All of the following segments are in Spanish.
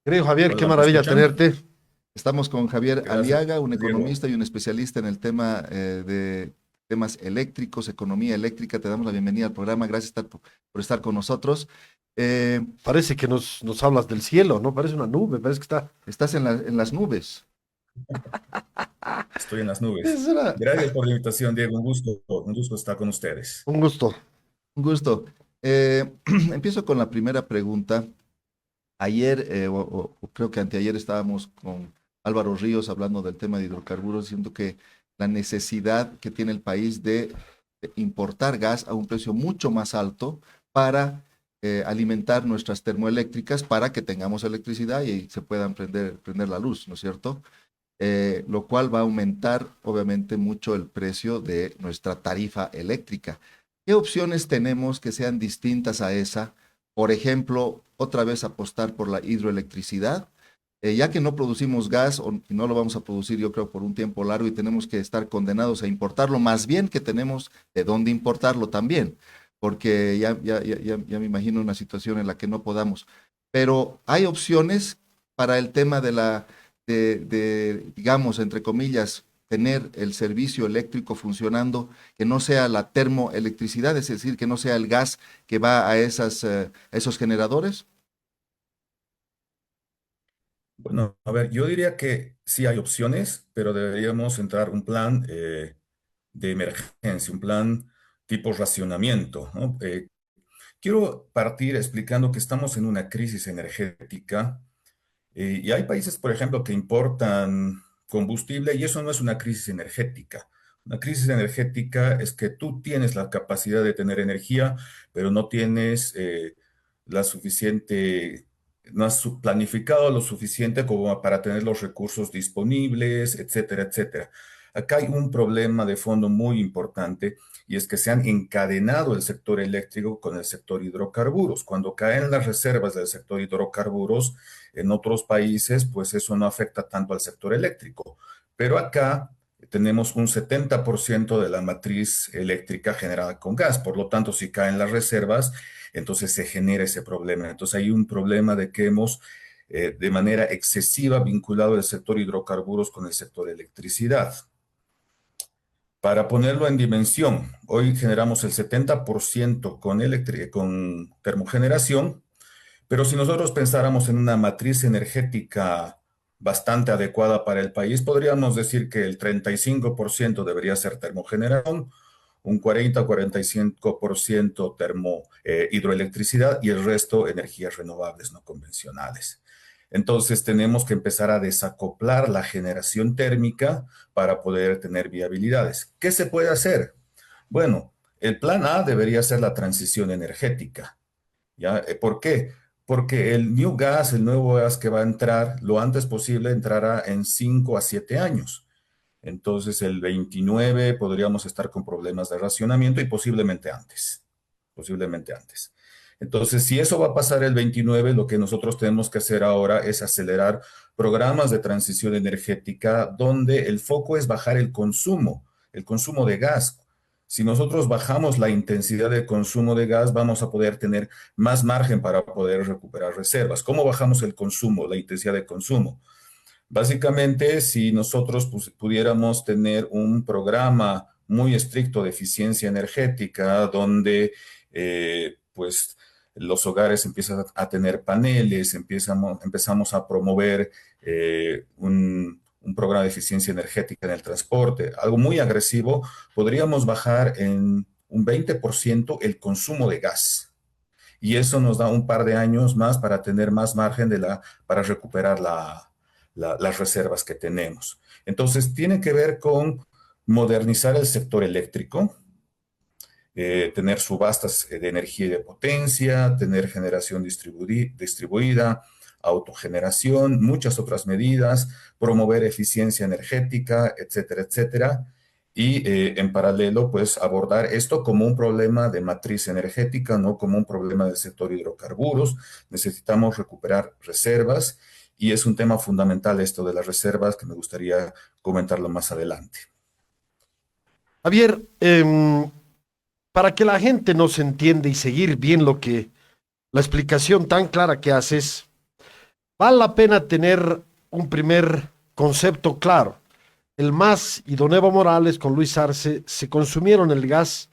Querido Javier, qué Hola, ¿me maravilla escuchan? tenerte. Estamos con Javier Gracias, Aliaga, un Diego. economista y un especialista en el tema de temas eléctricos, economía eléctrica. Te damos la bienvenida al programa. Gracias por estar con nosotros. Eh, Parece que nos hablas del cielo, ¿no? Parece una nube, parece que está. estás en las nubes. Estoy en las nubes. Es una- Gracias por la invitación, Diego. Un gusto estar con ustedes. Un gusto. Un gusto. Empiezo con la primera pregunta. Ayer, o creo que anteayer, estábamos con Álvaro Ríos hablando del tema de hidrocarburos, diciendo que la necesidad que tiene el país de importar gas a un precio mucho más alto para alimentar nuestras termoeléctricas para que tengamos electricidad y se puedan prender la luz, ¿no es cierto? Lo cual va a aumentar obviamente mucho el precio de nuestra tarifa eléctrica. ¿Qué opciones tenemos que sean distintas a esa? Por ejemplo, otra vez apostar por la hidroelectricidad, ya que no producimos gas o no lo vamos a producir, yo creo, por un tiempo largo y tenemos que estar condenados a importarlo, más bien que tenemos de dónde importarlo también, porque ya me imagino una situación en la que no podamos. Pero hay opciones para el tema digamos, entre comillas, tener el servicio eléctrico funcionando, que no sea la termoelectricidad, es decir, que no sea el gas que va a esos generadores. Bueno, a ver, yo diría que sí hay opciones, pero deberíamos entrar un plan de emergencia, un plan tipo racionamiento, ¿no? Quiero partir explicando que estamos en una crisis energética y hay países, por ejemplo, que importan combustible y eso no es una crisis energética. Una crisis energética es que tú tienes la capacidad de tener energía, pero no tienes la suficiente, no has planificado lo suficiente como para tener los recursos disponibles, etcétera, etcétera. Acá hay un problema de fondo muy importante y es que se han encadenado el sector eléctrico con el sector hidrocarburos. Cuando caen las reservas del sector hidrocarburos, en otros países, pues eso no afecta tanto al sector eléctrico. Pero acá tenemos un 70% de la matriz eléctrica generada con gas. Por lo tanto, si caen las reservas, entonces se genera ese problema. Entonces hay un problema de que hemos de manera excesiva vinculado el sector hidrocarburos con el sector electricidad. Para ponerlo en dimensión, hoy generamos el 70% con termogeneración, pero si nosotros pensáramos en una matriz energética bastante adecuada para el país, podríamos decir que el 35% debería ser termogeneración, un 40-45% hidroelectricidad y el resto energías renovables no convencionales. Entonces tenemos que empezar a desacoplar la generación térmica para poder tener viabilidades. ¿Qué se puede hacer? Bueno, el plan A debería ser la transición energética. ¿Ya? ¿Por qué? Porque el new gas, el nuevo gas que va a entrar, lo antes posible entrará en 5 a 7 años. Entonces, el 29 podríamos estar con problemas de racionamiento y posiblemente antes. Posiblemente antes. Entonces, si eso va a pasar el 29, lo que nosotros tenemos que hacer ahora es acelerar programas de transición energética donde el foco es bajar el consumo de gas. Si nosotros bajamos la intensidad de consumo de gas, vamos a poder tener más margen para poder recuperar reservas. ¿Cómo bajamos el consumo, la intensidad de consumo? Básicamente, si nosotros pudiéramos tener un programa muy estricto de eficiencia energética, donde pues los hogares empiezan a tener paneles, empezamos a promover un programa de eficiencia energética en el transporte, algo muy agresivo, podríamos bajar en un 20% el consumo de gas. Y eso nos da un par de años más para tener más margen para recuperar las reservas que tenemos. Entonces, tiene que ver con modernizar el sector eléctrico, tener subastas de energía y de potencia, tener generación distribuida, autogeneración, muchas otras medidas, promover eficiencia energética, etcétera, etcétera. Y en paralelo, pues abordar esto como un problema de matriz energética, no como un problema del sector hidrocarburos. Necesitamos recuperar reservas y es un tema fundamental esto de las reservas que me gustaría comentarlo más adelante. Javier, para que la gente nos entienda y seguir bien la explicación tan clara que haces, Vale la pena tener un primer concepto claro. El MAS y don Evo Morales con Luis Arce se consumieron el gas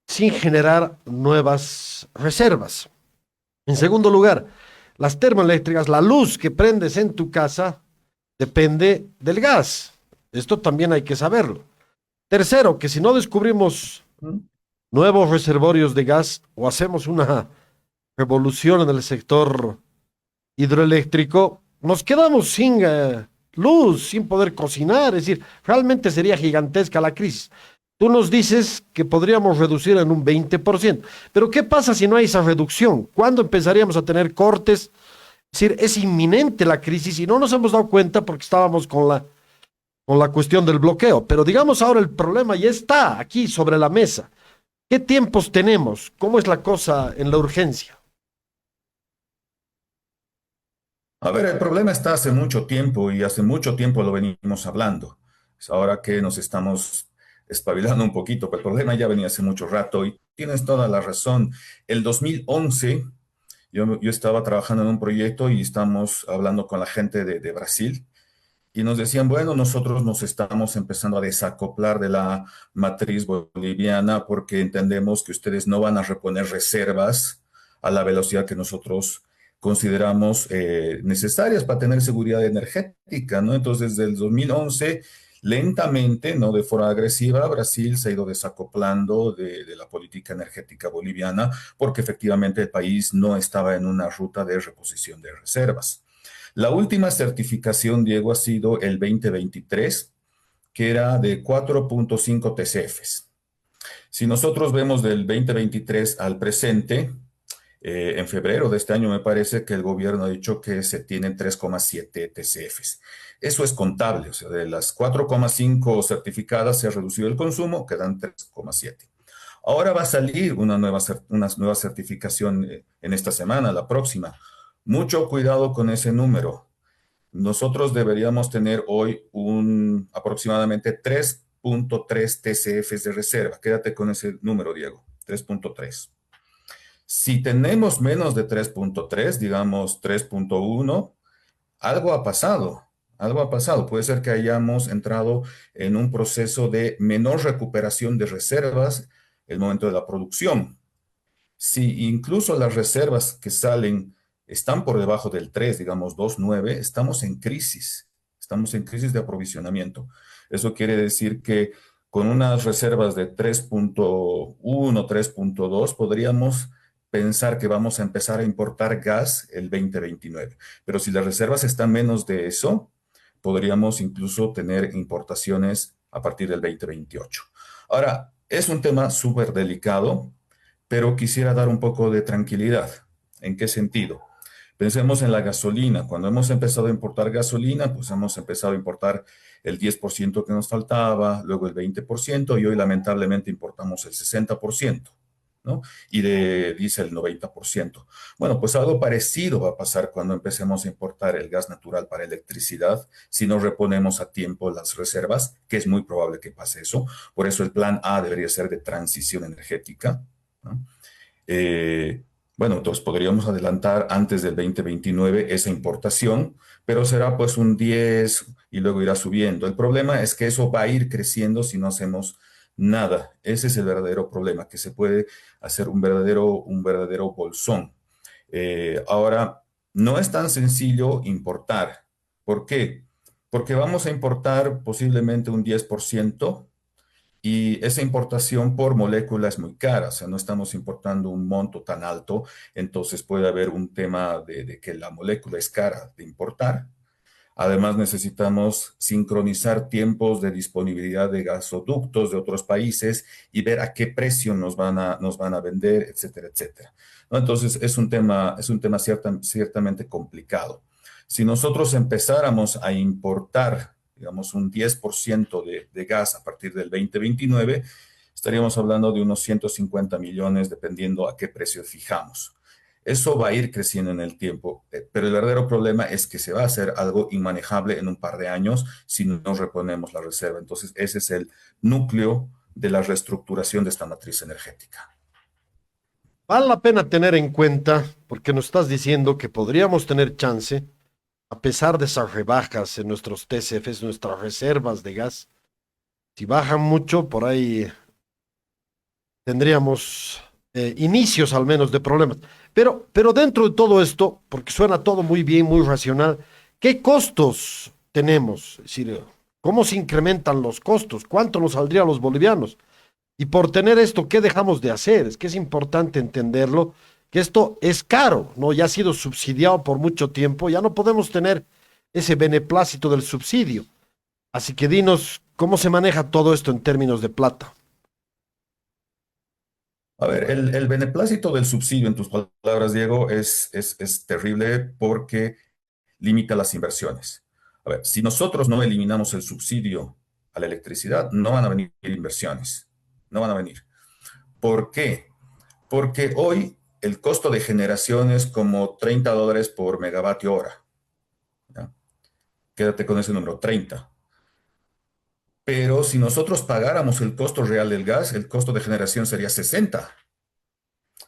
sin generar nuevas reservas. En segundo lugar, las termoeléctricas, la luz que prendes en tu casa depende del gas. Esto también hay que saberlo. Tercero, que si no descubrimos nuevos reservorios de gas o hacemos una revolución en el sector hidroeléctrico, nos quedamos sin luz, sin poder cocinar. Es decir, realmente sería gigantesca la crisis. Tú nos dices que podríamos reducir en un 20%, pero ¿qué pasa si no hay esa reducción? ¿Cuándo empezaríamos a tener cortes? Es decir, es inminente la crisis y no nos hemos dado cuenta porque estábamos con la cuestión del bloqueo. Pero digamos ahora el problema ya está aquí sobre la mesa. ¿Qué tiempos tenemos? ¿Cómo es la cosa en la urgencia? A ver, el problema está hace mucho tiempo y hace mucho tiempo lo venimos hablando. Es ahora que nos estamos espabilando un poquito, pero el problema ya venía hace mucho rato y tienes toda la razón. El 2011, yo estaba trabajando en un proyecto y estamos hablando con la gente de Brasil y nos decían, bueno, nosotros nos estamos empezando a desacoplar de la matriz boliviana porque entendemos que ustedes no van a reponer reservas a la velocidad que nosotros consideramos necesarias para tener seguridad energética, ¿no? Entonces, desde el 2011, lentamente, no de forma agresiva, Brasil se ha ido desacoplando de la política energética boliviana porque efectivamente el país no estaba en una ruta de reposición de reservas. La última certificación, Diego, ha sido el 2023, que era de 4.5 TCFs. Si nosotros vemos del 2023 al presente, en febrero de este año me parece que el gobierno ha dicho que se tienen 3,7 TCFs. Eso es contable, o sea, de las 4,5 certificadas se ha reducido el consumo, quedan 3,7. Ahora va a salir una nueva certificación en esta semana, la próxima. Mucho cuidado con ese número. Nosotros deberíamos tener hoy aproximadamente 3.3 TCFs de reserva. Quédate con ese número, Diego, 3.3. Si tenemos menos de 3.3, digamos 3.1, algo ha pasado. Algo ha pasado. Puede ser que hayamos entrado en un proceso de menor recuperación de reservas el momento de la producción. Si incluso las reservas que salen están por debajo del 3, digamos 2,9, estamos en crisis de aprovisionamiento. Eso quiere decir que con unas reservas de 3.1, 3.2, podríamos pensar que vamos a empezar a importar gas el 2029. Pero si las reservas están menos de eso, podríamos incluso tener importaciones a partir del 2028. Ahora, es un tema súper delicado, pero quisiera dar un poco de tranquilidad. ¿En qué sentido? Pensemos en la gasolina. Cuando hemos empezado a importar gasolina, pues hemos empezado a importar el 10% que nos faltaba, luego el 20% y hoy lamentablemente importamos el 60%, ¿no? Y de diésel el 90%. Bueno, pues algo parecido va a pasar cuando empecemos a importar el gas natural para electricidad, si no reponemos a tiempo las reservas, que es muy probable que pase eso. Por eso el plan A debería ser de transición energética, ¿no? Eh, bueno, entonces podríamos adelantar antes del 2029 esa importación, pero será pues un 10 y luego irá subiendo. El problema es que eso va a ir creciendo si no hacemos nada. Ese es el verdadero problema, que se puede hacer un verdadero bolsón. Ahora, no es tan sencillo importar. ¿Por qué? Porque vamos a importar posiblemente un 10%. Y esa importación por molécula es muy cara, o sea, no estamos importando un monto tan alto, entonces puede haber un tema de que la molécula es cara de importar. Además, necesitamos sincronizar tiempos de disponibilidad de gasoductos de otros países y ver a qué precio nos van a vender, etcétera, etcétera. ¿No? Entonces, es un tema ciertamente complicado. Si nosotros empezáramos a importar, digamos, un 10% de gas a partir del 2029, estaríamos hablando de unos 150 millones, dependiendo a qué precio fijamos. Eso va a ir creciendo en el tiempo, pero el verdadero problema es que se va a hacer algo inmanejable en un par de años si no reponemos la reserva. Entonces, ese es el núcleo de la reestructuración de esta matriz energética. Vale la pena tener en cuenta, porque nos estás diciendo que podríamos tener chance, a pesar de esas rebajas en nuestros TCFs, nuestras reservas de gas, si bajan mucho, por ahí tendríamos inicios al menos de problemas. Pero dentro de todo esto, porque suena todo muy bien, muy racional, ¿qué costos tenemos? Es decir, ¿cómo se incrementan los costos? ¿Cuánto nos saldría a los bolivianos? Y por tener esto, ¿qué dejamos de hacer? Es que es importante entenderlo, que esto es caro, ¿no? Ya ha sido subsidiado por mucho tiempo, ya no podemos tener ese beneplácito del subsidio. Así que dinos, ¿cómo se maneja todo esto en términos de plata? A ver, el beneplácito del subsidio, en tus palabras, Diego, es terrible porque limita las inversiones. A ver, si nosotros no eliminamos el subsidio a la electricidad, no van a venir inversiones, no van a venir. ¿Por qué? Porque hoy el costo de generación es como $30 por megavatio hora. ¿Ya? Quédate con ese número, 30. Pero si nosotros pagáramos el costo real del gas, el costo de generación sería 60.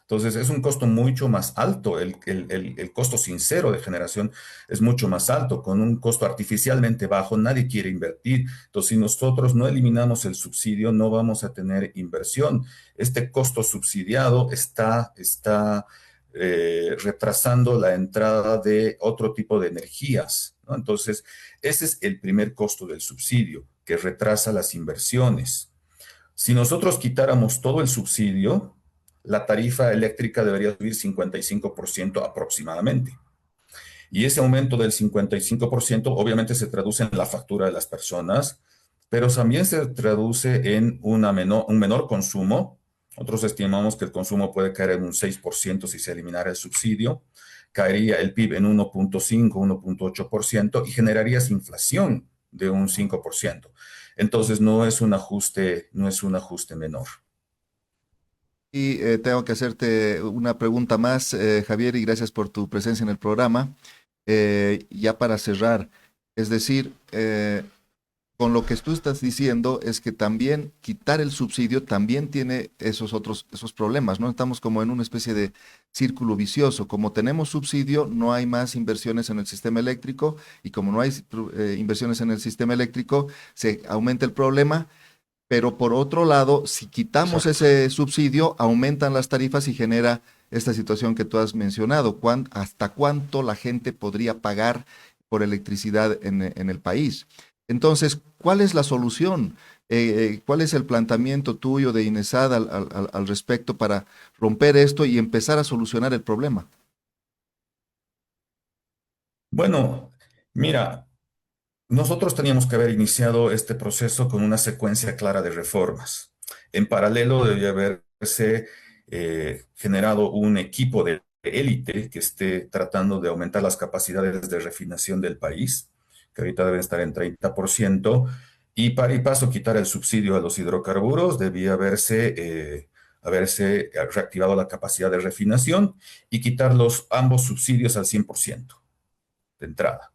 Entonces es un costo mucho más alto, el costo sincero de generación es mucho más alto, con un costo artificialmente bajo, nadie quiere invertir. Entonces si nosotros no eliminamos el subsidio, no vamos a tener inversión. Este costo subsidiado está retrasando la entrada de otro tipo de energías, ¿no? Entonces ese es el primer costo del subsidio, que retrasa las inversiones. Si nosotros quitáramos todo el subsidio, la tarifa eléctrica debería subir 55% aproximadamente. Y ese aumento del 55% obviamente se traduce en la factura de las personas, pero también se traduce en un menor consumo. Nosotros estimamos que el consumo puede caer en un 6% si se eliminara el subsidio. Caería el PIB en 1.5, 1.8% y generarías inflación de un 5%. Entonces no es un ajuste menor. Y tengo que hacerte una pregunta más, Javier, y gracias por tu presencia en el programa. Ya para cerrar, es decir, con lo que tú estás diciendo es que también quitar el subsidio también tiene esos problemas, ¿no? Estamos como en una especie de círculo vicioso. Como tenemos subsidio, no hay más inversiones en el sistema eléctrico y como no hay inversiones en el sistema eléctrico, se aumenta el problema. Pero por otro lado, si quitamos Exacto. ese subsidio, aumentan las tarifas y genera esta situación que tú has mencionado. ¿Hasta cuánto la gente podría pagar por electricidad en el país? Entonces, ¿cuál es la solución? ¿Cuál es el planteamiento tuyo de INESAD al respecto para romper esto y empezar a solucionar el problema? Bueno, mira, nosotros teníamos que haber iniciado este proceso con una secuencia clara de reformas. En paralelo debía haberse generado un equipo de élite que esté tratando de aumentar las capacidades de refinación del país, que ahorita deben estar en 30%, y para y paso quitar el subsidio a los hidrocarburos, debía haberse reactivado la capacidad de refinación y quitar ambos subsidios al 100% de entrada.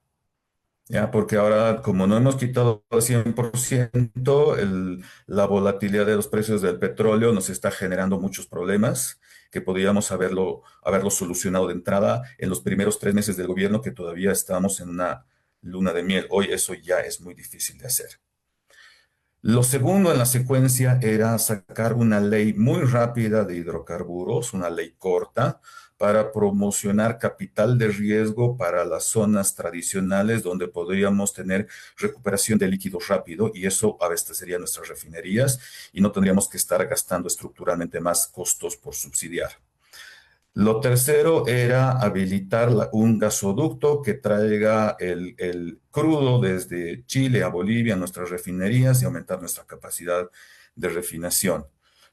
Ya, porque ahora, como no hemos quitado al 100%, la volatilidad de los precios del petróleo nos está generando muchos problemas que podríamos haberlo solucionado de entrada en los primeros 3 meses del gobierno, que todavía estamos en una luna de miel. Hoy eso ya es muy difícil de hacer. Lo segundo en la secuencia era sacar una ley muy rápida de hidrocarburos, una ley corta, para promocionar capital de riesgo para las zonas tradicionales donde podríamos tener recuperación de líquido rápido y eso abastecería nuestras refinerías y no tendríamos que estar gastando estructuralmente más costos por subsidiar. Lo tercero era habilitar un gasoducto que traiga el crudo desde Chile a Bolivia a nuestras refinerías y aumentar nuestra capacidad de refinación.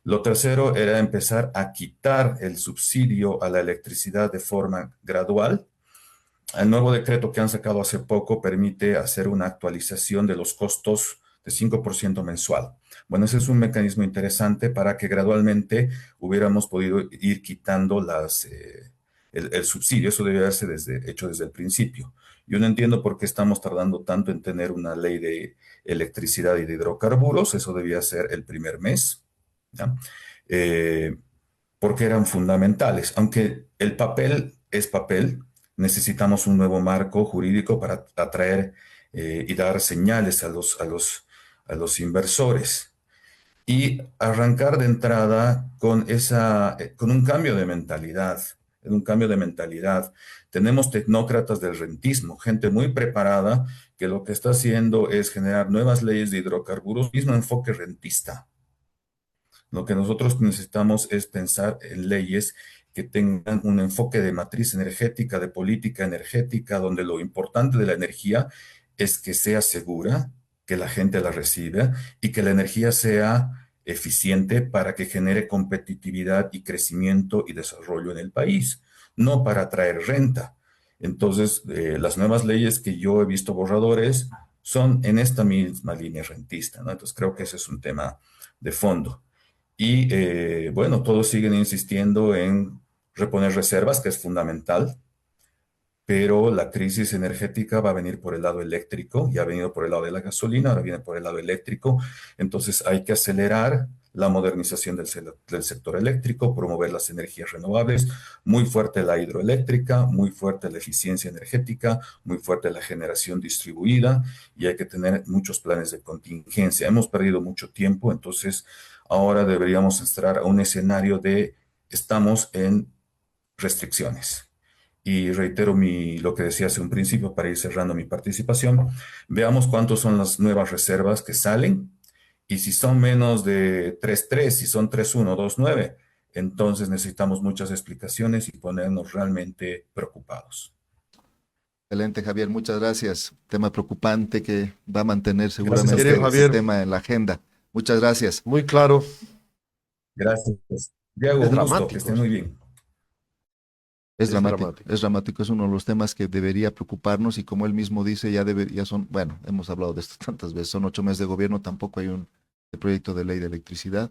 Lo tercero era empezar a quitar el subsidio a la electricidad de forma gradual. El nuevo decreto que han sacado hace poco permite hacer una actualización de los costos de 5% mensual. Bueno, ese es un mecanismo interesante para que gradualmente hubiéramos podido ir quitando el subsidio. Eso debe haberse hecho desde el principio. Yo no entiendo por qué estamos tardando tanto en tener una ley de electricidad y de hidrocarburos. Eso debía ser el primer mes, ¿ya? Eh, Porque eran fundamentales. Aunque el papel es papel, necesitamos un nuevo marco jurídico para atraer y dar señales a los inversores y arrancar de entrada con con un cambio de mentalidad, en un cambio de mentalidad. Tenemos tecnócratas del rentismo, gente muy preparada que lo que está haciendo es generar nuevas leyes de hidrocarburos, mismo enfoque rentista. Lo que nosotros necesitamos es pensar en leyes que tengan un enfoque de matriz energética, de política energética, donde lo importante de la energía es que sea segura, que la gente la reciba y que la energía sea eficiente para que genere competitividad y crecimiento y desarrollo en el país, no para atraer renta. Entonces, las nuevas leyes que yo he visto borradores son en esta misma línea rentista, ¿no? Entonces, creo que ese es un tema de fondo. Y bueno, todos siguen insistiendo en reponer reservas, que es fundamental, pero la crisis energética va a venir por el lado eléctrico, ya ha venido por el lado de la gasolina, ahora viene por el lado eléctrico, entonces hay que acelerar la modernización del sector eléctrico, promover las energías renovables, muy fuerte la hidroeléctrica, muy fuerte la eficiencia energética, muy fuerte la generación distribuida y hay que tener muchos planes de contingencia. Hemos perdido mucho tiempo, entonces ahora deberíamos entrar a un escenario de estamos en restricciones. Y reitero lo que decía hace un principio para ir cerrando mi participación. Veamos cuántos son las nuevas reservas que salen y si son menos de 3.3, si son 3.1, 2.9, entonces necesitamos muchas explicaciones y ponernos realmente preocupados. Excelente, Javier, muchas gracias. Tema preocupante que va a mantener Gracias a seguramente Querido este ustedes. Javier, tema en la agenda. Muchas gracias. muy claro, Gracias. Diego, es un gusto, que dramático, estén muy bien. es dramático. Es uno de los temas que debería preocuparnos y como él mismo dice, ya son, bueno, hemos hablado de esto tantas veces, son 8 meses de gobierno, tampoco hay un proyecto de ley de electricidad.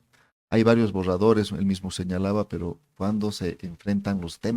Hay varios borradores, él mismo señalaba, pero cuando se enfrentan los temas